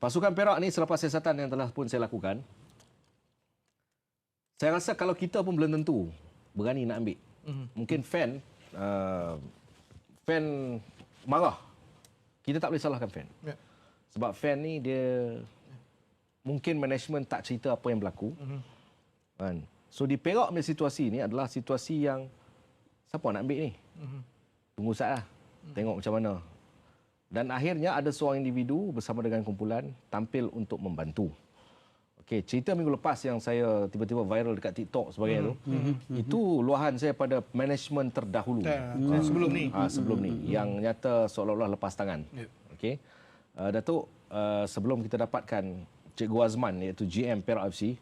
Pasukan Perak ni selepas siasatan yang telah pun saya lakukan, saya rasa kalau kita pun belum tentu berani nak ambil. Mungkin fan marah. Kita tak boleh salahkan fan. Sebab fan ni dia mungkin management tak cerita apa yang berlaku. Kan? So di Perak punya situasi ni adalah situasi yang siapa nak ambil ni? Tunggu saatlah. Tengok macam mana. Dan akhirnya ada seorang individu bersama dengan kumpulan tampil untuk membantu. Okey, cerita minggu lepas yang saya tiba-tiba viral dekat TikTok sebagainya tu, itu luahan saya pada management terdahulu. Sebelum ni. Sebelum ni yang nyata seolah-olah lepas tangan. Okey. Datuk, sebelum kita dapatkan Cikgu Azman iaitu GM Perak FC,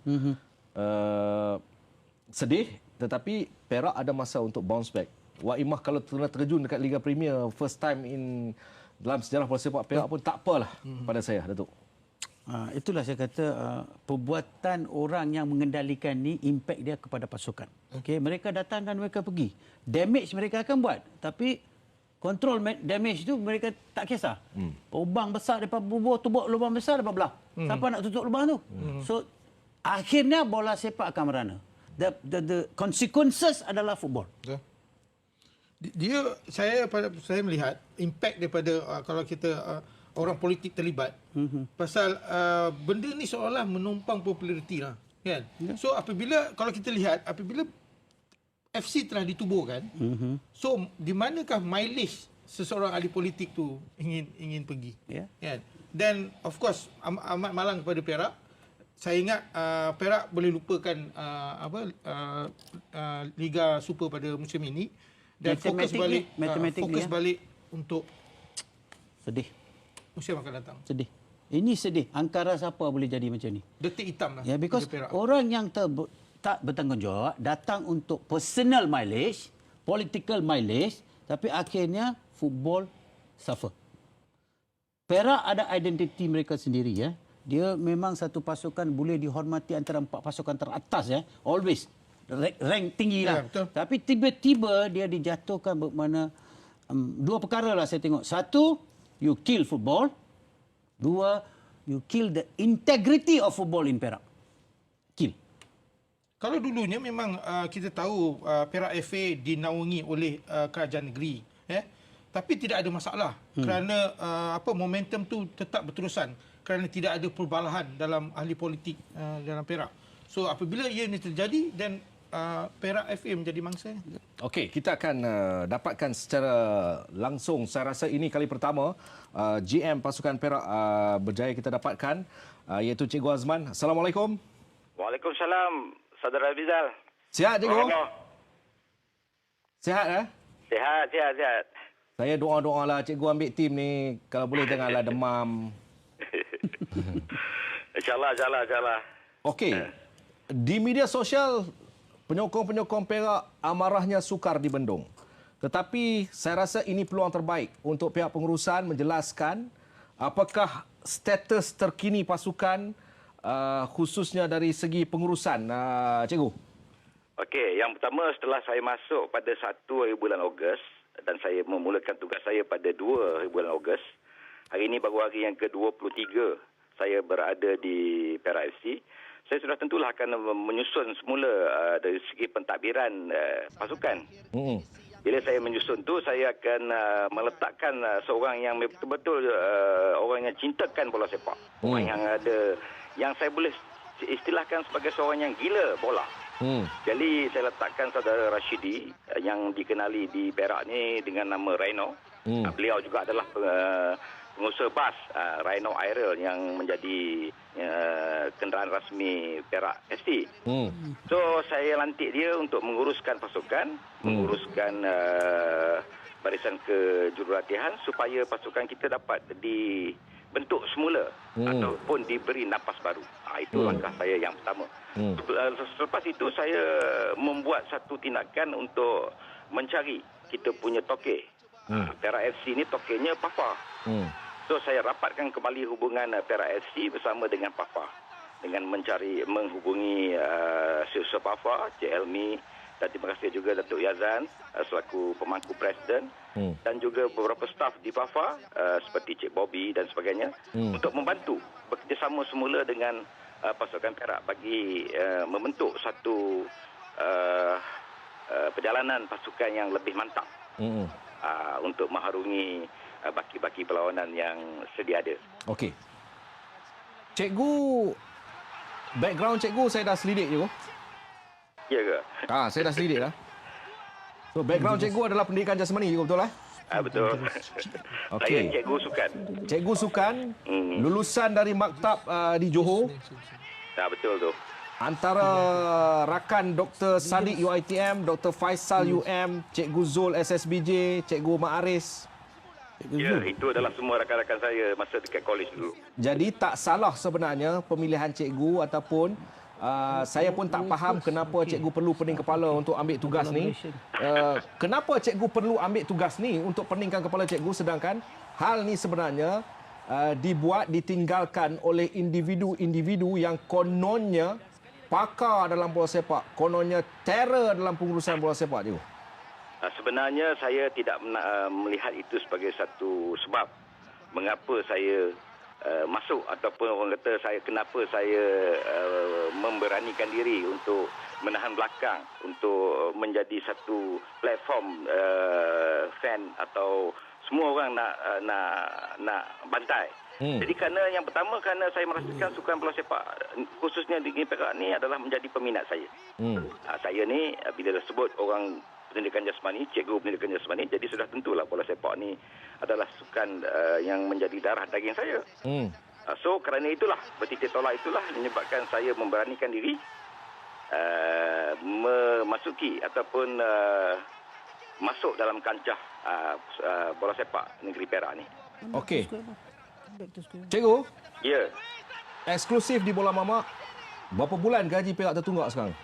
sedih tetapi Perak ada masa untuk bounce back. Wak Imah kalau terjun dekat Liga Premier first time dalam sejarah bola sepak Perak pun tak apalah pada saya, Datuk. Itulah saya kata perbuatan orang yang mengendalikan ni impact dia kepada pasukan. Okey, mereka datangkan, mereka pergi. Damage mereka akan buat, tapi control damage tu mereka tak kisah. Lubang besar depan bubur, tubuh lubang besar depan belah. Siapa nak tutup lubang tu? So akhirnya bola sepak akan merana. The consequences adalah football. Saya melihat impact daripada kalau kita orang politik terlibat pasal benda ni seolah menumpang populariti lah, kan. So kalau kita lihat apabila FC telah ditubuhkan, so di manakah mileage seseorang ahli politik tu ingin pergi, kan. Dan of course amat malang kepada Perak. Saya ingat Perak boleh lupakan Liga Super pada musim ini dan fokus balik untuk sedih musim akan datang. Sedih. Ini sedih. Angkara siapa boleh jadi macam ni? Detik hitam lah. Ya, because orang yang tak bertanggungjawab datang untuk personal mileage, political mileage, tapi akhirnya football suffer. Perak ada identiti mereka sendiri, ya. Dia memang satu pasukan boleh dihormati antara 4 pasukan teratas, ya. Always rank tinggi lah. Ya, tapi tiba-tiba dia dijatuhkan bermakna dua perkara lah saya tengok. Satu, you kill football. Dua, you kill the integrity of football in Perak. Kill. Kalau dulunya memang kita tahu Perak FA dinaungi oleh kerajaan negeri, tapi tidak ada masalah kerana momentum tu tetap berterusan kerana tidak ada perbalahan dalam ahli politik dalam Perak. So apabila ia ini terjadi dan Perak FA menjadi mangsa. Okey, kita akan dapatkan secara langsung, saya rasa ini kali pertama GM pasukan Perak berjaya kita dapatkan, iaitu Cikgu Azman. Assalamualaikum. Waalaikumsalam, Saudara Rizal. Sihat, Cikgu? Sihat, Sihat. Saya doa-doalah Cikgu ambil tim ni, kalau boleh janganlah demam. InsyaAllah. Okey, di media sosial penyokong-penyokong Perak amarahnya sukar dibendung. Tetapi saya rasa ini peluang terbaik untuk pihak pengurusan menjelaskan apakah status terkini pasukan khususnya dari segi pengurusan, Cikgu. Okey, yang pertama setelah saya masuk pada 1 hari bulan Ogos dan saya memulakan tugas saya pada 2 hari bulan Ogos. Hari ini baru hari yang ke-23 saya berada di Perak FC. Saya sudah tentulah akan menyusun semula dari segi pentadbiran pasukan. Bila saya menyusun tu, saya akan meletakkan seorang yang betul-betul orang yang cintakan bola sepak. Orang yang saya boleh istilahkan sebagai seorang yang gila bola. Jadi saya letakkan saudara Rashidi yang dikenali di Perak ni dengan nama Rhino. Beliau juga adalah pengusaha bas Rhino Aerial yang menjadi kenderaan rasmi Perak FC. So saya lantik dia untuk menguruskan pasukan, menguruskan barisan kejurulatihan supaya pasukan kita dapat dibentuk semula ataupun diberi napas baru. Itu langkah saya yang pertama. Selepas itu saya membuat satu tindakan untuk mencari kita punya toke. Perak FC ni tokenya Papa. So saya rapatkan kembali hubungan Perak FC bersama dengan Papa dengan menghubungi Sir Papa, Cik Elmi, dan terima kasih juga Datuk Yazan selaku pemangku presiden dan juga beberapa staf di Papa seperti Cik Bobby dan sebagainya untuk membantu bekerjasama semula dengan pasukan Perak bagi membentuk satu perjalanan pasukan yang lebih mantap untuk mengharungi baki-baki perlawanan yang sedia ada. Okey. Cikgu, background cikgu saya dah selidik je. Ya ke? Saya dah selidik dah. So background cikgu adalah pendidikan jasmani juga, betul lah? Betul. Okey. Saya cikgu sukan. Cikgu sukan, lulusan dari maktab di Johor. Betul tu. Antara rakan Dr. Sadiq UiTM, Dr. Faisal UM, Cikgu Zul SSBJ, Cikgu Ma'aris. Ya, itu adalah semua rakan-rakan saya masa dekat college dulu. Jadi tak salah sebenarnya pemilihan cikgu ataupun saya pun tak faham kenapa cikgu perlu pening kepala untuk ambil tugas ni. Kenapa cikgu perlu ambil tugas ni untuk peningkan kepala cikgu sedangkan hal ni sebenarnya ditinggalkan oleh individu-individu yang kononnya pakar dalam bola sepak, kononnya terror dalam pengurusan bola sepak cikgu. Sebenarnya saya tidak melihat itu sebagai satu sebab mengapa saya masuk ataupun orang kata kenapa saya memberanikan diri untuk menahan belakang untuk menjadi satu platform fan atau semua orang nak bantai. Jadi kerana yang pertama kerana saya merasakan sukan bola sepak khususnya di Perak ni adalah menjadi peminat saya. Saya ni bila disebut orang pendidikan jasmani, cikgu pendidikan jasmani, jadi sudah tentulah bola sepak ni adalah sukan yang menjadi darah daging saya. So kerana itulah, bertitik tolak itulah menyebabkan saya memberanikan diri memasuki ataupun masuk dalam kancah bola sepak negeri Perak ni. Okey. Cikgu, Ya. eksklusif di Bola Mamak, berapa bulan gaji Perak tertunggak sekarang?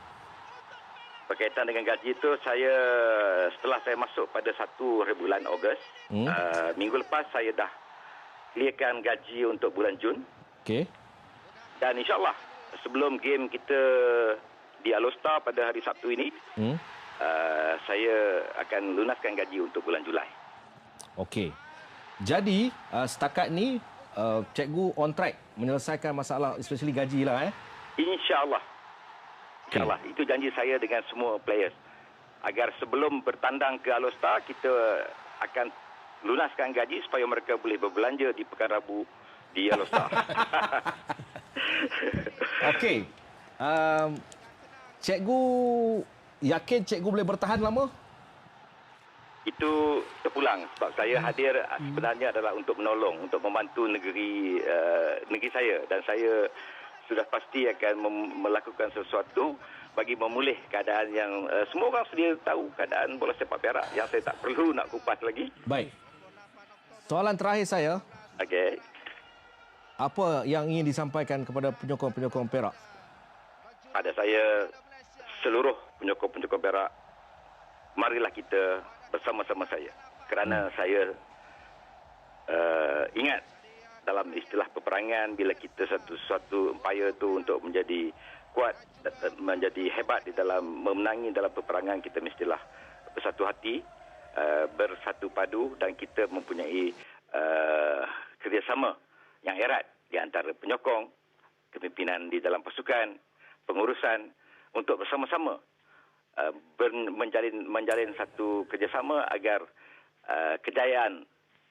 Berkaitan dengan gaji itu, setelah saya masuk pada 1 bulan Ogos, minggu lepas saya dah clearkan gaji untuk bulan Jun. Okey. Dan insyaAllah sebelum game kita di Alostar pada hari Sabtu ini, saya akan lunaskan gaji untuk bulan Julai. Okey. Jadi, setakat ni, cikgu on track menyelesaikan masalah especially gaji lah. InsyaAllah. InsyaAllah. Itu janji saya dengan semua players. Agar sebelum bertandang ke Alostar, kita akan lunaskan gaji supaya mereka boleh berbelanja di Pekan Rabu di Alostar. Okey. Cikgu yakin cikgu boleh bertahan lama? Itu terpulang sebab saya hadir sebenarnya adalah untuk menolong, untuk membantu negeri saya, dan saya sudah pasti akan melakukan sesuatu bagi memulih keadaan yang semua orang sedia tahu keadaan bola sepak Perak yang saya tak perlu nak kupas lagi. Baik. Soalan terakhir saya, Okey. apa yang ingin disampaikan kepada penyokong-penyokong Perak? Pada saya, seluruh penyokong-penyokong Perak, marilah kita bersama-sama saya. Kerana saya ingat dalam istilah peperangan, bila kita satu upaya itu untuk menjadi kuat, menjadi hebat di dalam memenangi dalam peperangan, kita mestilah bersatu hati, bersatu padu, dan kita mempunyai kerjasama yang erat di antara penyokong, kepimpinan di dalam pasukan, pengurusan, untuk bersama-sama menjalin satu kerjasama agar kejayaan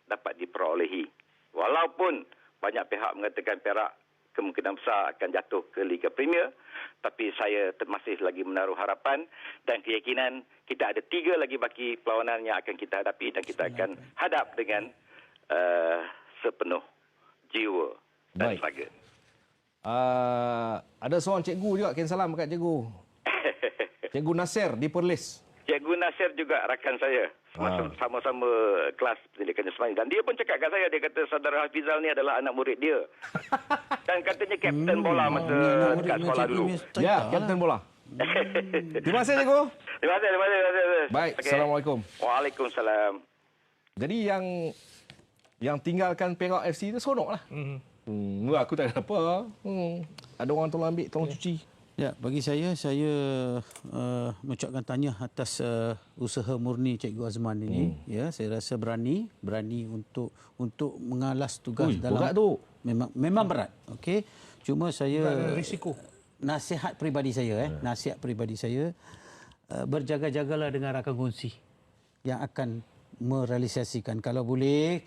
dapat diperolehi. Walaupun banyak pihak mengatakan Perak kemungkinan besar akan jatuh ke Liga Premier, tapi saya masih lagi menaruh harapan dan keyakinan kita ada 3 lagi baki perlawanan yang akan kita hadapi, dan kita akan hadap dengan sepenuh jiwa dan tenaga. Ada seorang cikgu juga, kirim salam dekat cikgu. Cikgu Nasir di Perlis. Cikgu Nasir juga rakan saya. Sama-sama kelas pendidikan jasmani. Dan dia pun cakap kat saya, dia kata saudara Hafizal ni adalah anak murid dia. Dan katanya kapten bola masa dekat sekolah dulu. Ya, kapten bola. Terima kasih cikgu. Terima kasih. Baik, okay. Assalamualaikum. Waalaikumsalam. Jadi yang tinggalkan Perak FC tu seronok lah. Aku tak ada apa. Ada orang tolong ambil, tolong cuci. Ya, bagi saya mengucapkan tanya atas usaha murni Cikgu Azman ini. Ya, saya rasa berani untuk mengalas tugas dalam tu. Memang berat. Okey. Cuma saya risiko. Nasihat peribadi saya nasihat peribadi saya, berjaga-jagalah dengan rakan kongsi yang akan merealisasikan kalau boleh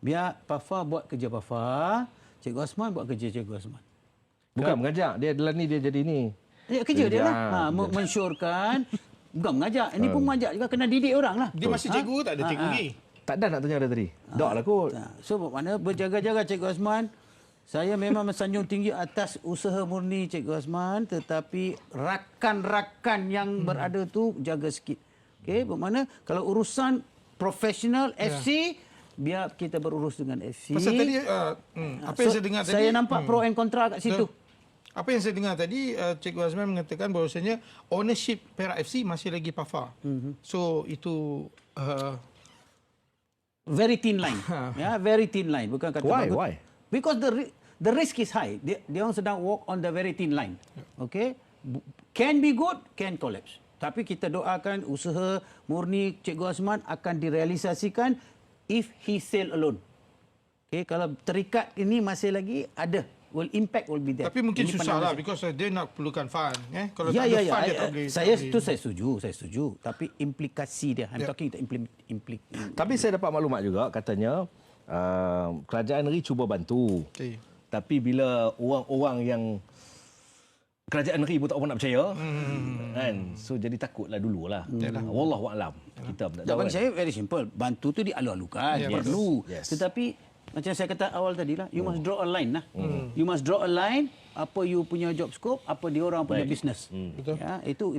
biar Pafa buat kerja Pafa, Cikgu Osman buat kerja Cikgu Osman. Bukan mengajak. Dia adalah ni, dia jadi ni. Kerja dia lah. Mensyorkan. Bukan mengajak. Ini pun mengajak juga. Kena didik orang lah. Dia masih cikgu tak ada cikgu lagi. Tak ada nak tanya dia tadi. Dok lah kot. So, bermakna berjaga-jaga Cikgu Osman. Saya memang mensanjung tinggi atas usaha murni Cikgu Osman, tetapi rakan-rakan yang berada tu jaga sikit. Okey, bermakna kalau urusan profesional FC, biar kita berurus dengan FC. Pasal tadi apa yang saya dengar tadi, saya nampak pro and kontra kat situ. Apa yang saya dengar tadi, Cikgu Azman mengatakan bahawasanya ownership Perak FC masih lagi Pafa. So itu very thin line. Very thin line. Bukan kata bagus. Why? Because the risk is high. Dia orang sedang walk on the very thin line. Okay? Can be good, can collapse. Tapi kita doakan usaha murni Cikgu Osman akan direalisasikan if he sail alone. Okay? Kalau terikat ini masih lagi ada. Impact will be there. Tapi mungkin susah lah because dia nak perlukan fund. Kalau tak ada fund dia tak boleh. Saya setuju. Tapi implikasi dia. I'm talking Tapi saya dapat maklumat juga katanya kerajaan negeri cuba bantu. Tapi bila orang-orang yang kerajaan negeri pun tak orang nak percaya, kan? So jadi takutlah dululah. Wallahu a'lam. Kita tak tahu. Jawapan saya very simple. Bantu tu dialu-alukan, perlu. Tetapi macam saya kata awal tadi lah, you must draw a line lah. You must draw a line, apa you punya job scope, apa dia orang punya business. Ya, itu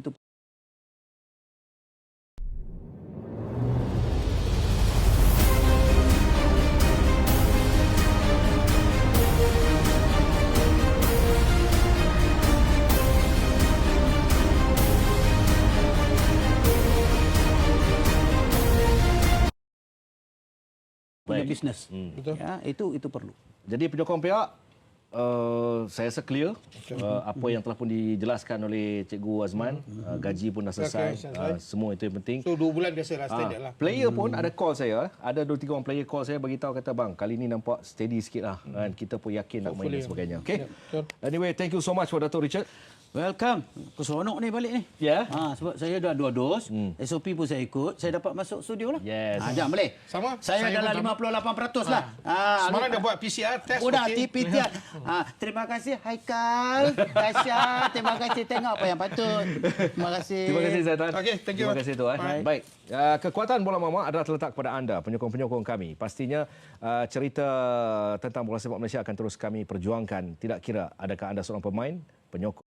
punya business. Ya, itu perlu. Jadi penyokong pihak, saya rasa clear apa yang telah pun dijelaskan oleh Cikgu Azman. Gaji pun dah selesai. Semua itu yang penting. So 2 bulan biasalah standard lah. Player pun ada call saya. Ada 2-3 orang player call saya beritahu kata bang, kali ni nampak steady sikit lah. Kita pun yakin nak main dan sebagainya. Okay? Anyway, thank you so much for Dato' Richard. Welcome. Keseronok ni balik ni. Ya. Sebab saya dah 2 dos. SOP pun saya ikut. Saya dapat masuk studio lah. Yes. Jangan boleh. Sama. Saya dalam 58% lah. Semalam dah buat PCR test. Udah PCR. Terima kasih Haikal, Tasha. Terima kasih tengok apa yang patut. Terima kasih. Terima kasih Zaitan. Okay, thank you. Terima kasih Tuan. Baik. Kekuatan bola mama adalah terletak kepada anda, penyokong-penyokong kami. Pastinya cerita tentang bola sepak Malaysia akan terus kami perjuangkan. Tidak kira adakah anda seorang pemain, penyokong